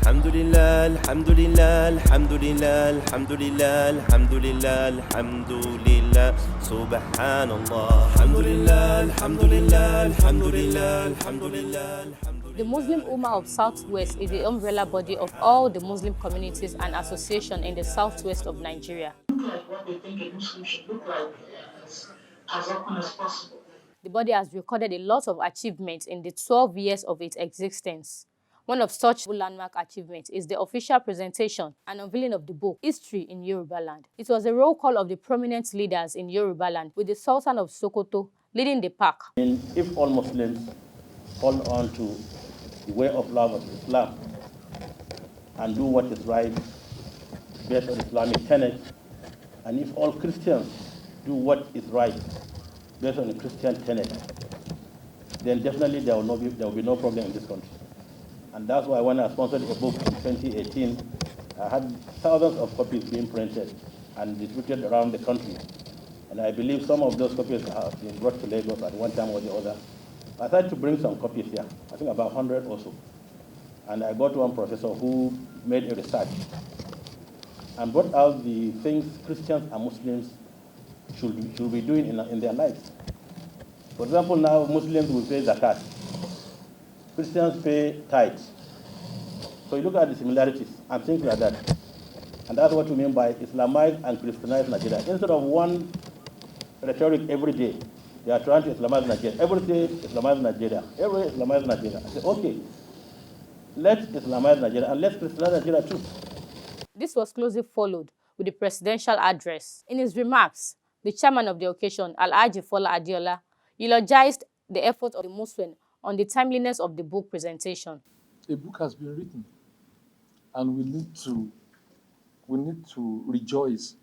Alhamdulillah, alhamdulillah, alhamdulillah, alhamdulillah, alhamdulillah, alhamdulillah, subhanallah. Alhamdulillah, alhamdulillah, alhamdulillah, alhamdulillah. The Muslim Ummah of Southwest is the umbrella body of all the Muslim communities and associations in the southwest of Nigeria. Look like what they think a Muslim should look like as often as possible. The body has recorded a lot of achievements in the 12 years of its existence. One of such landmark achievements is the official presentation and unveiling of the book, History in Yoruba Land. It was a roll call of the prominent leaders in Yoruba Land, with the Sultan of Sokoto leading the pack. If all Muslims hold on to the way of love of Islam and do what is right based on Islamic tenets, and if all Christians do what is right based on the Christian tenet, then definitely there will be no problem in this country. And that's why when I sponsored a book in 2018, I had thousands of copies being printed and distributed around the country. And I believe some of those copies have been brought to Lagos at one time or the other. I tried to bring some copies here, I think about 100 or so. And I got one professor who made a research and brought out the things Christians and Muslims should be doing in their lives. For example, now Muslims will pay zakat. Christians pay tithes. So you look at the similarities and things like that. And that's what we mean by Islamized and Christianized Nigeria. Instead of one rhetoric every day, they are trying to Islamize Nigeria. Every day, Islamize Nigeria. Every day, Islamize Nigeria. I say, okay, let's Islamize Nigeria and let's Christianize Nigeria too. This was closely followed with the presidential address. In his remarks, the chairman of the occasion, Alhaji Fola Adiola, eulogized the effort of the MUSWEN on the timeliness of the book presentation. A book has been written, and we need to rejoice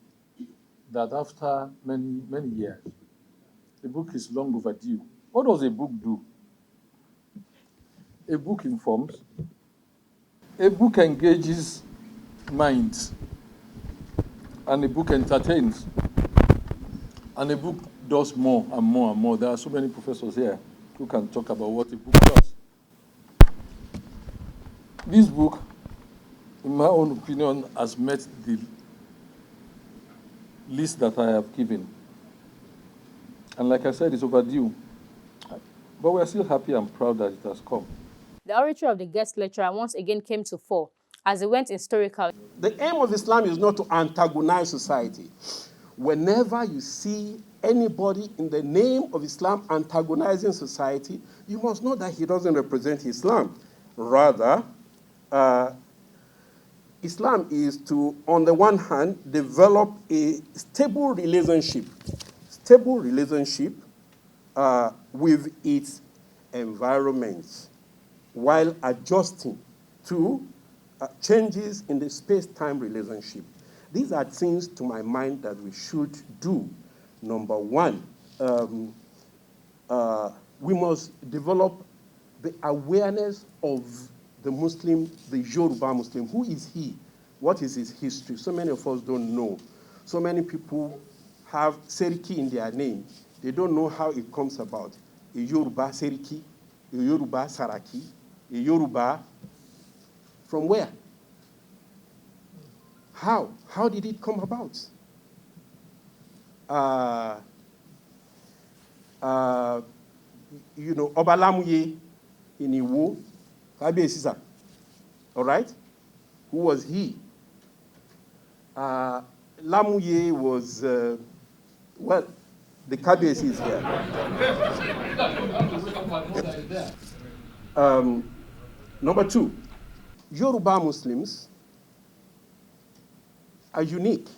that after many years, the book is long overdue. What does a book do? A book informs. A book engages minds, and a book entertains, and a book does more and more and more. There are so many professors here who can talk about what a book does. This book, in my own opinion, has met the list that I have given. And like I said, it's overdue. But we are still happy and proud that it has come. The oratory of the guest lecturer once again came to fore as it went historical. The aim of Islam is not to antagonize society. Whenever you see anybody in the name of Islam antagonizing society, you must know that he doesn't represent Islam. Rather, Islam is to, on the one hand, develop a stable relationship with its environment while adjusting to changes in the space-time relationship. These are things, to my mind, that we should do. Number one, we must develop the awareness of the Muslim, the Yoruba Muslim. Who is he? What is his history? So many of us don't know. So many people have Seriki in their name. They don't know how it comes about. A Yoruba Seriki, a Yoruba Saraki, a Yoruba, from where? How? How did it come about? Obalamuye in Iwo, Kabiyesi, all right? Who was he? Lamuye was, well, the Kabiyesi is here. Number two, Yoruba Muslims are unique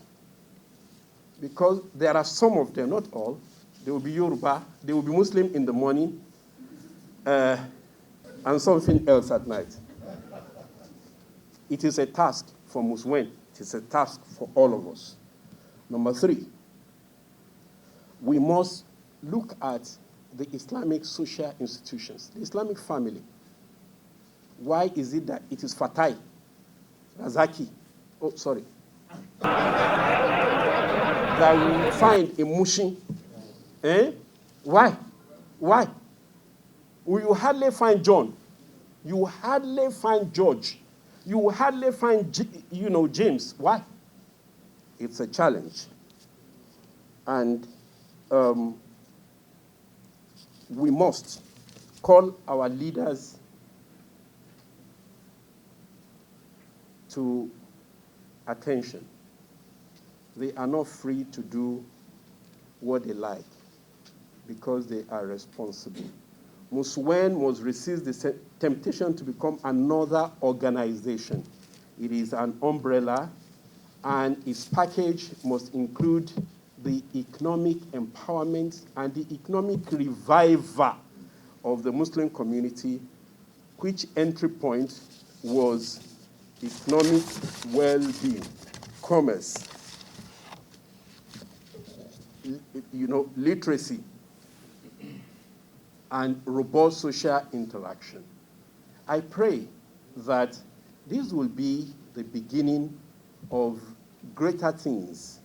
because there are some of them, not all. They will be Yoruba, they will be Muslim in the morning, and something else at night. It is a task for MUSWEN. It is a task for all of us. Number three, we must look at the Islamic social institutions, the Islamic family. Why is it that it is Fatai, Razaki, that we find a Mushin? Why? You hardly find John. You hardly find George. You will hardly find, James. Why? It's a challenge. And we must call our leaders to attention. They are not free to do what they like because they are responsible. MUSWEN must resist the temptation to become another organization. It is an umbrella, and its package must include the economic empowerment and the economic revival of the Muslim community, which entry point was economic well-being, commerce, literacy, and robust social interaction. I pray that this will be the beginning of greater things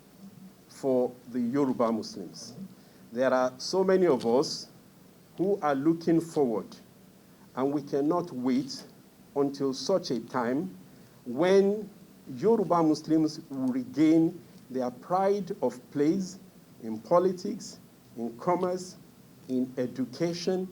for the Yoruba Muslims. There are so many of us who are looking forward, and we cannot wait until such a time when Yoruba Muslims will regain their pride of place in politics, in commerce, in education,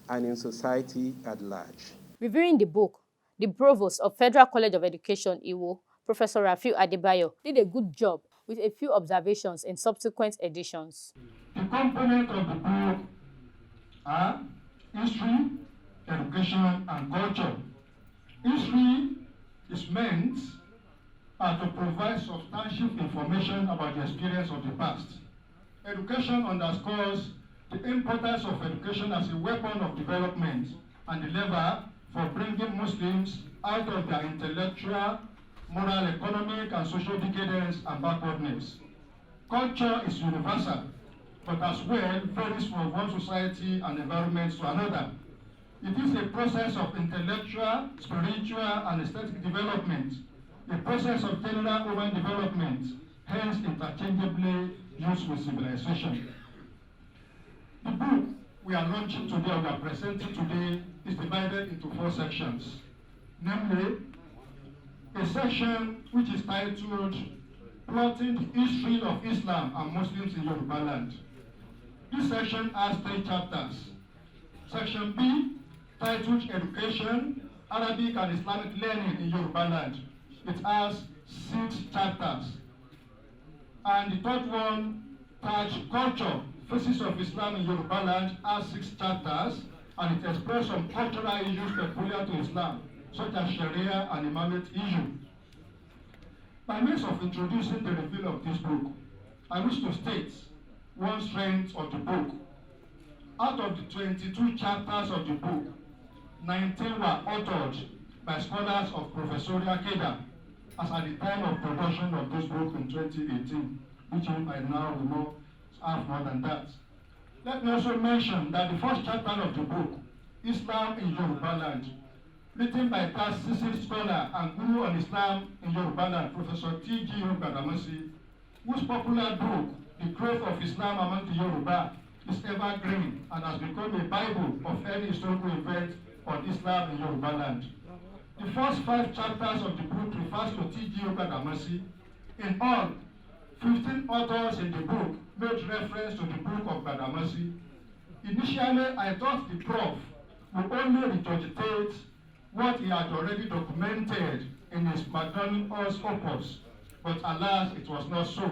and in society at large. Reviewing the book, the Provost of Federal College of Education, Iwo, Professor Rafiu Adebayo, did a good job with a few observations in subsequent editions. The components of the book are history, education, and culture. History is meant to provide substantial information about the experience of the past. Education underscores the importance of education as a weapon of development and the lever for bringing Muslims out of their intellectual, moral, economic, and social decadence and backwardness. Culture is universal, but as well varies from one society and environment to another. It is a process of intellectual, spiritual, and aesthetic development, a process of general human development, hence interchangeably used with civilization. The book we are launching today, or we are presenting today, is divided into 4 sections. Namely, a section which is titled Plotting the History of Islam and Muslims in Yoruba Land. This section has 3 chapters. Section B, titled Education, Arabic and Islamic Learning in Yoruba Land. It has 6 chapters. And the third one, titled Culture, Faces of Islam in Yoruba Land, has 6 chapters, and it expresses some cultural issues peculiar to Islam, such as Sharia and Imamate issue. By means of introducing the review of this book, I wish to state one strength of the book. Out of the 22 chapters of the book, 19 were authored by scholars of professorial cadre, as at the time of production of this book in 2018, which by now we know have more than that. Let me also mention that the first chapter of the book, Islam in Yoruba Land, written by past seasoned scholar and guru on Islam in Yoruba Land, Professor T.G. Gbadamasi, whose popular book, The Growth of Islam Among the Yoruba, is evergreen and has become a Bible of any historical event on Islam in Yoruba Land. The first 5 chapters of the book refers to T.G. Gbadamasi. In all, 15 authors in the book made reference to the book of Gbadamasi. Initially, I thought the prof would only regurgitate what he had already documented in his magnanimous opus, but alas, it was not so.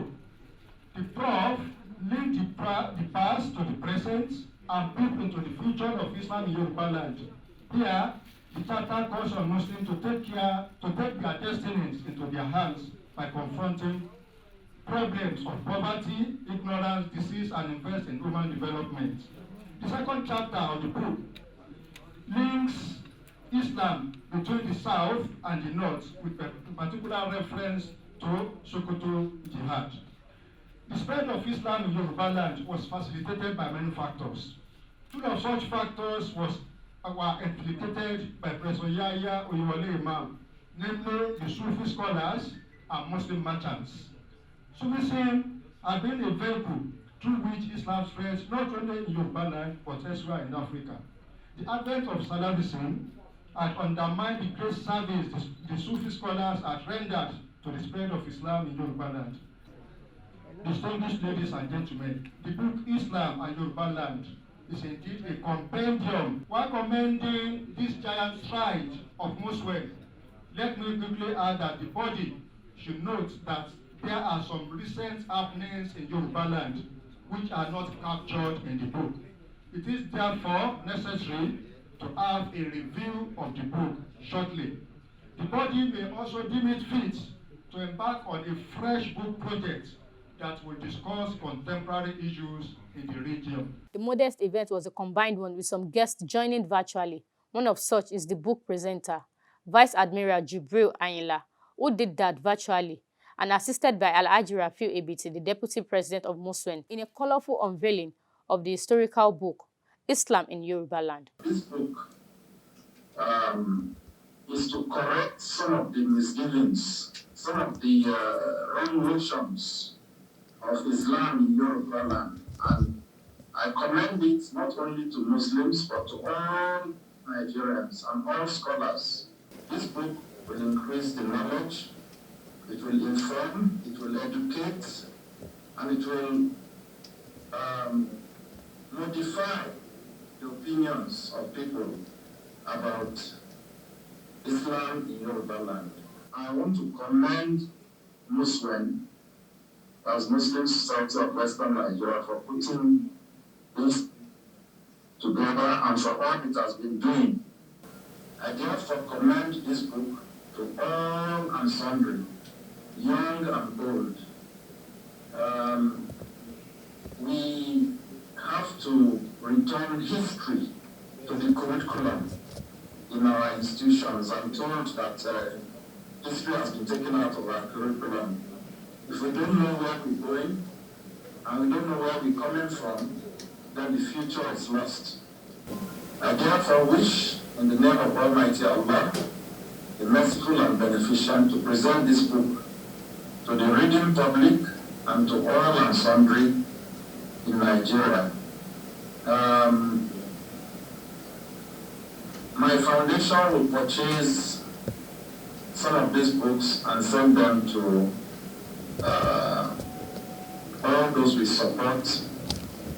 The prof linked the past to the present and peeped into the future of Islam in Yoruba Land. Here, the chapter calls on Muslims to take their destinies into their hands by confronting problems of poverty, ignorance, disease, and invest in human development. The second chapter of the book links Islam between the South and the North, with a particular reference to Sokoto Jihad. The spread of Islam in Yoruba Land was facilitated by many factors. 2 of such factors were implicated by Professor Yahya Oyewole Imam, namely the Sufi scholars and Muslim merchants. Sufism had been a vehicle through which Islam spreads not only in Yoruba Land but elsewhere in Africa. The advent of Salafism and undermine the great service the Sufi scholars have rendered to the spread of Islam in Yoruba land. Distinguished ladies and gentlemen, the book Islam and Yoruba land is indeed a compendium. While commending this giant stride of MUSWEN, let me quickly add that the body should note that there are some recent happenings in Yoruba land which are not captured in the book. It is therefore necessary to have a review of the book shortly. The body may also deem it fit to embark on a fresh book project that will discuss contemporary issues in the region. The modest event was a combined one with some guests joining virtually. One of such is the book presenter, Vice Admiral Jibril Ayinla, who did that virtually and assisted by Alhaji Rafiu Ebiti, the Deputy President of MUSWEN, in a colorful unveiling of the historical book, Islam in Yoruba land. This book is to correct some of the misgivings, some of the wrong notions of Islam in Yoruba land. And I commend it not only to Muslims, but to all Nigerians and all scholars. This book will increase the knowledge, it will inform, it will educate, and it will modify the opinions of people about Islam in Yoruba land. I want to commend MUSWEN, as Muslim Society of Western Nigeria, for putting this together and for all it has been doing. I therefore commend this book to all and sundry, young and old. We have to return history to the curriculum in our institutions. I'm told that history has been taken out of our curriculum. If we don't know where we're going and we don't know where we're coming from, then the future is lost. I therefore wish, in the name of Almighty Allah, the merciful and beneficent, to present this book to the reading public and to all and sundry in Nigeria. My foundation will purchase some of these books and send them to all those we support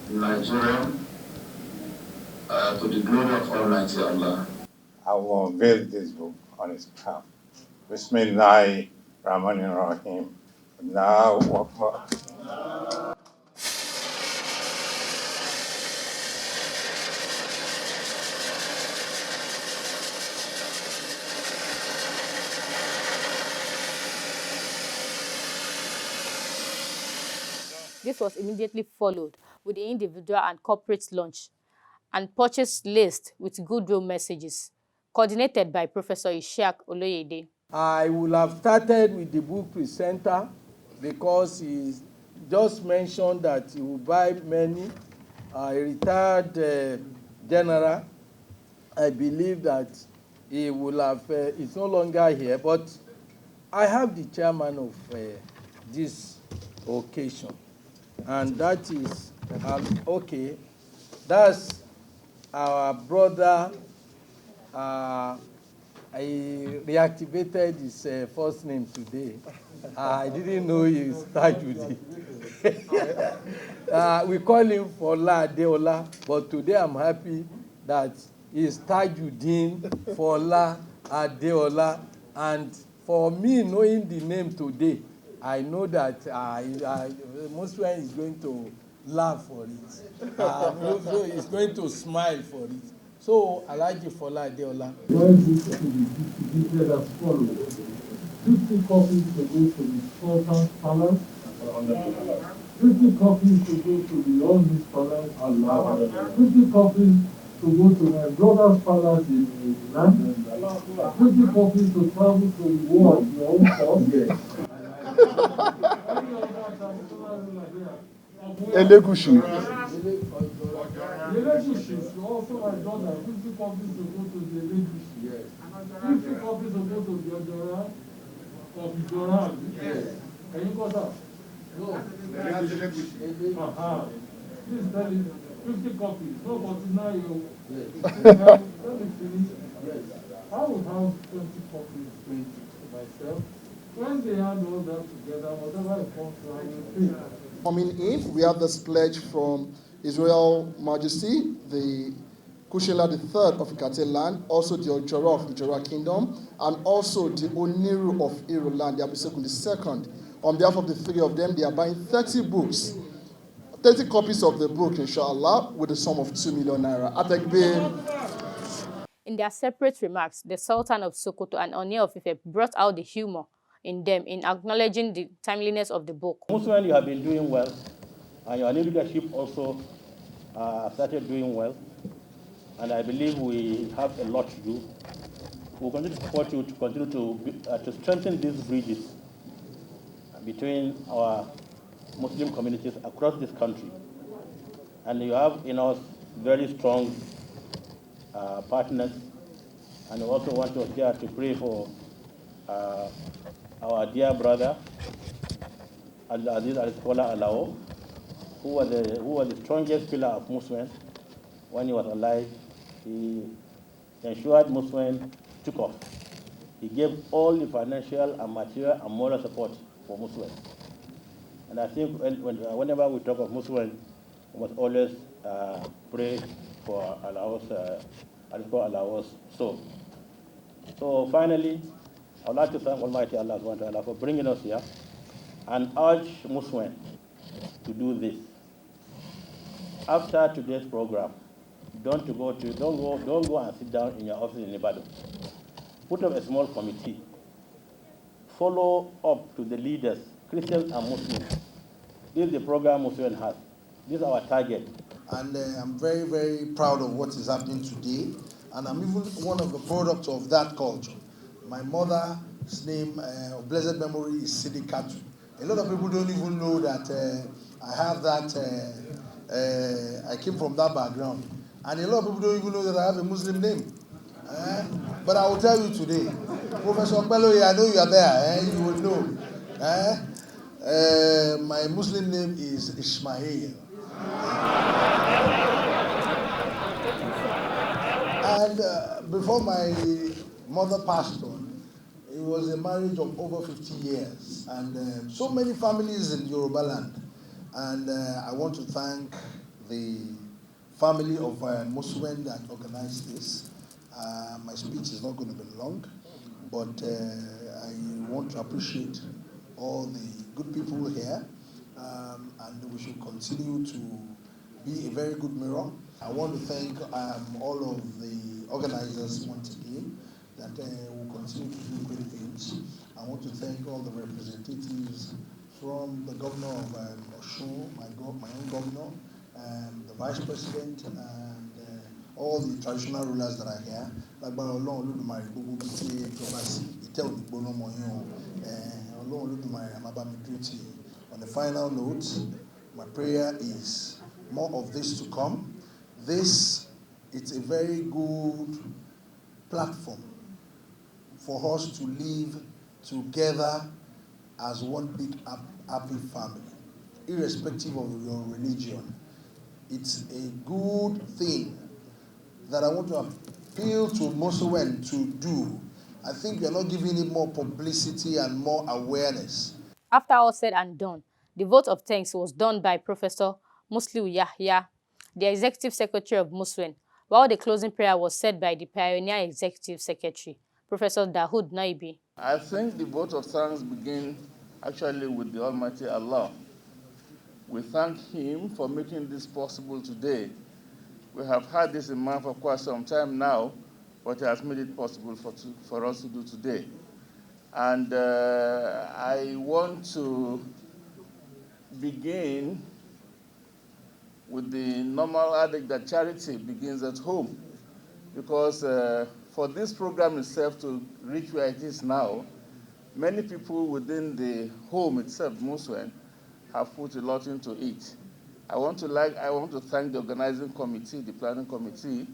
in Nigeria, to the glory of Almighty Allah. I will unveil this book on its behalf. Bismillah Rahman Rahim. Allahu Akbar. This was immediately followed with the individual and corporate launch and purchase list with goodwill messages, coordinated by Professor Ishaq Oloyede. I will have started with the book presenter because he just mentioned that he will buy many. A retired general, I believe that he will have, it's no longer here, but I have the chairman of this occasion. And that is, okay, that's our brother. I reactivated his first name today. I didn't know he started with it. We call him Fola Adeola, but today I'm happy that he's Tajuddin Fola Adeola. And for me, knowing the name today, I know that MUSWEN is going to laugh for it. He's going to smile for it. So, Alhaji Fola Adeola. Why this to be distributed as follows: 50 copies to go to the Sultan's Palace, 50 copies to go to the Oldest Palace, 50 copies to go to my brother's palace in Iran, 50 copies to travel to the war, your own cost. Yes. Elegushi. Elegushi, also my daughter, 50 copies to go to the Elegushi. Yes. 50 copies to go to the Ojora of Ijora. Yes. Can you go up? No. Please tell him 50 copies. No, but now you. Yes. Let me finish. Yes. I will have 20 copies made to myself. When they add all that together, whatever it comes to, I will pay. Coming in, we have this pledge from His Royal Majesty, the Kushela III of Ikate land, also the Ojoro of Ijora Kingdom, and also the Oniru of Iru land, the Abisekun II. On behalf of the three of them, they are buying 30 books, 30 copies of the book, inshallah, with a sum of 2 million naira. Atakbir. In their separate remarks, the Sultan of Sokoto and Oni of Ife brought out the humor in them in acknowledging the timeliness of the book. MUSWEN, you have been doing well, and your new leadership also started doing well, and I believe we have a lot to do. We'll continue to support you to continue to strengthen these bridges between our Muslim communities across this country. And you have in us very strong partners, and we also want us here to pray for our dear brother, Al-Aziz Al-Skola Alao, who was the strongest pillar of MUSWEN when he was alive. He ensured MUSWEN took off. He gave all the financial and material and moral support for MUSWEN. And I think whenever we talk of MUSWEN, we must always pray for Alao's soul. So finally, I would like to thank Almighty Allah for bringing us here and urge MUSWEN to do this. After today's program, don't go and sit down in your office in Ibadan. Put up a small committee. Follow up to the leaders, Christians and Muslims. This is the program MUSWEN has. This is our target. And I'm very, very proud of what is happening today. And I'm even one of the products of that culture. My mother's name, of blessed memory, is Sidi Katu. A lot of people don't even know that I have that, I came from that background. And a lot of people don't even know that I have a Muslim name. But I will tell you today, Professor Bello, I know you are there, you will know. My Muslim name is Ismail. And before my mother passed on, it was a marriage of over 50 years. And so many families in Yoruba land. And I want to thank the family of MUSWEN that organized this. My speech is not going to be long, but I want to appreciate all the good people here, and we should continue to be a very good mirror. I want to thank all of the organizers once again that will continue to do great things. I want to thank all the representatives from the governor of Osun, my own governor, the vice president, and all the traditional rulers that are here. On the final note, my prayer is more of this to come. This is a very good platform for us to live together as one big happy family, irrespective of your religion. It's a good thing that I want to appeal to MUSWEN to do. I think we are not giving it more publicity and more awareness. After all said and done, the vote of thanks was done by Professor Musliu Yahya, the Executive Secretary of MUSWEN, while the closing prayer was said by the Pioneer Executive Secretary, Professor Dahoud Naibi. I think the vote of thanks begins actually with the Almighty Allah. We thank Him for making this possible today. We have had this in mind for quite some time now, but He has made it possible for us to do today. And I want to begin with the normal adage that charity begins at home, because for this program itself to reach where it is now, many people within the home itself, MUSWEN, have put a lot into it. I want to thank the organizing committee, the planning committee,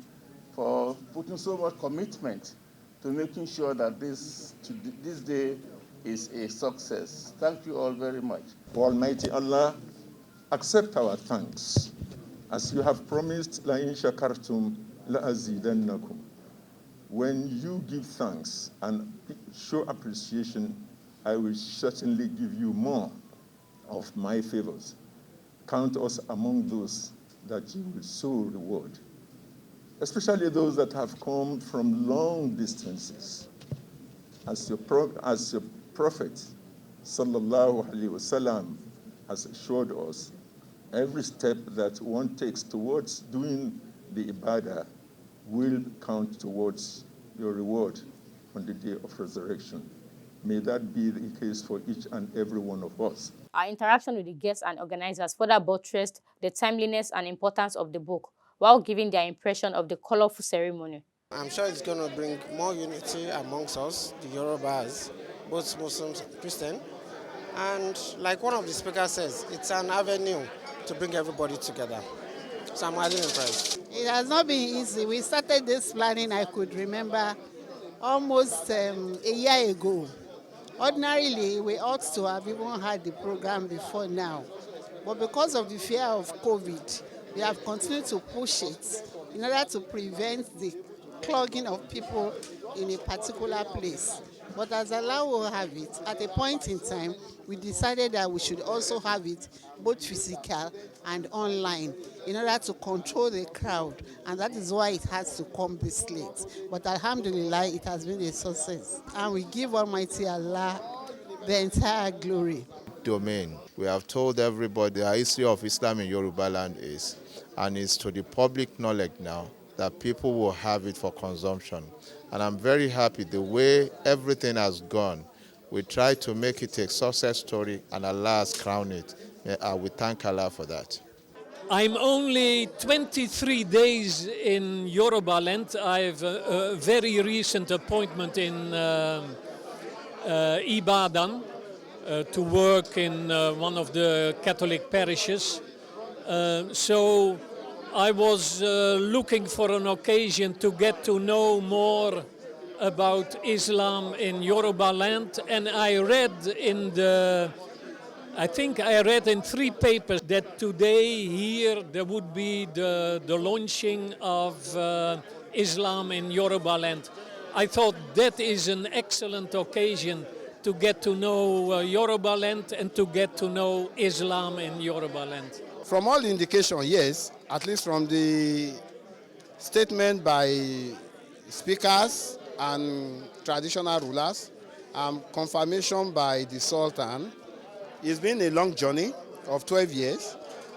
for putting so much commitment to making sure that this day is a success. Thank you all very much. Almighty Allah, accept our thanks. As you have promised, لَإِن شَكَرْتُمْ لَأَزِيدَنَّكُمْ. When you give thanks and show appreciation, I will certainly give you more of my favors. Count us among those that you will so reward, especially those that have come from long distances. As your prophet, sallallahu alaihi wasallam, has assured us, every step that one takes towards doing the ibadah will count towards your reward on the day of resurrection. May that be the case for each and every one of us. Our interaction with the guests and organizers further buttressed the timeliness and importance of the book, while giving their impression of the colorful ceremony. I'm sure it's going to bring more unity amongst us, the Yorubas, both Muslims and Christians. And like one of the speakers says, it's an avenue to bring everybody together. So I'm highly impressed. It has not been easy. We started this planning, I could remember, almost a year ago. Ordinarily, we ought to have even had the program before now. But because of the fear of COVID, we have continued to push it in order to prevent the clogging of people in a particular place. But as Allah will have it, at a point in time, we decided that we should also have it both physical and online in order to control the crowd. And that is why it has to come this late. But alhamdulillah, it has been a success. And we give Almighty Allah the entire glory. Domain. We have told everybody the history of Islam in Yoruba land is, and it's to the public knowledge now that people will have it for consumption. And I'm very happy the way everything has gone. We try to make it a success story, and Allah has crowned it. We thank Allah for that. I'm only 23 days in Yoruba land. I have a very recent appointment in Ibadan to work in one of the Catholic parishes. So I was looking for an occasion to get to know more about Islam in Yoruba land, and I read in in 3 papers that today here there would be the launching of Islam in Yoruba land. I thought that is an excellent occasion to get to know Yoruba land and to get to know Islam in Yoruba land. From all indication, yes, at least from the statement by speakers and traditional rulers, confirmation by the Sultan. It's been a long journey of 12 years,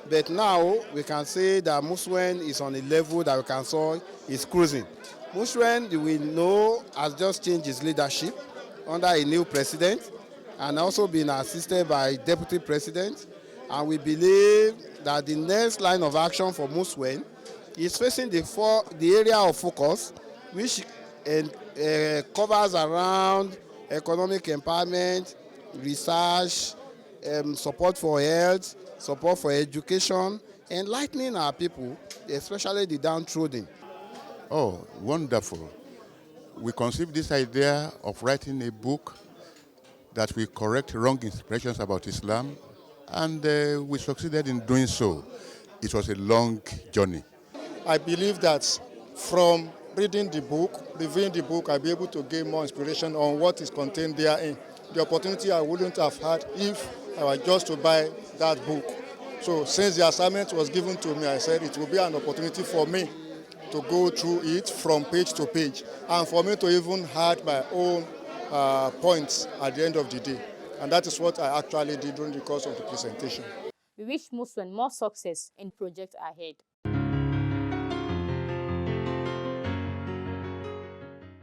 but now we can say that MUSWEN is on a level that we can say is cruising. MUSWEN, we know, has just changed its leadership under a new president and also been assisted by deputy president, and we believe that the next line of action for MUSWEN is facing the area of focus, which covers around economic empowerment, research, support for health, support for education, enlightening our people, especially the downtrodden. Oh, wonderful. We conceived this idea of writing a book that will correct wrong impressions about Islam, and we succeeded in doing so. It was a long journey. I believe that from reading the book, reviewing the book, I'll be able to gain more inspiration on what is contained therein. The opportunity I wouldn't have had if I were just to buy that book. So since the assignment was given to me, I said it will be an opportunity for me to go through it from page to page, and for me to even add my own points at the end of the day. And that is what I actually did during the course of the presentation. We wish MUSWEN more success in projects ahead.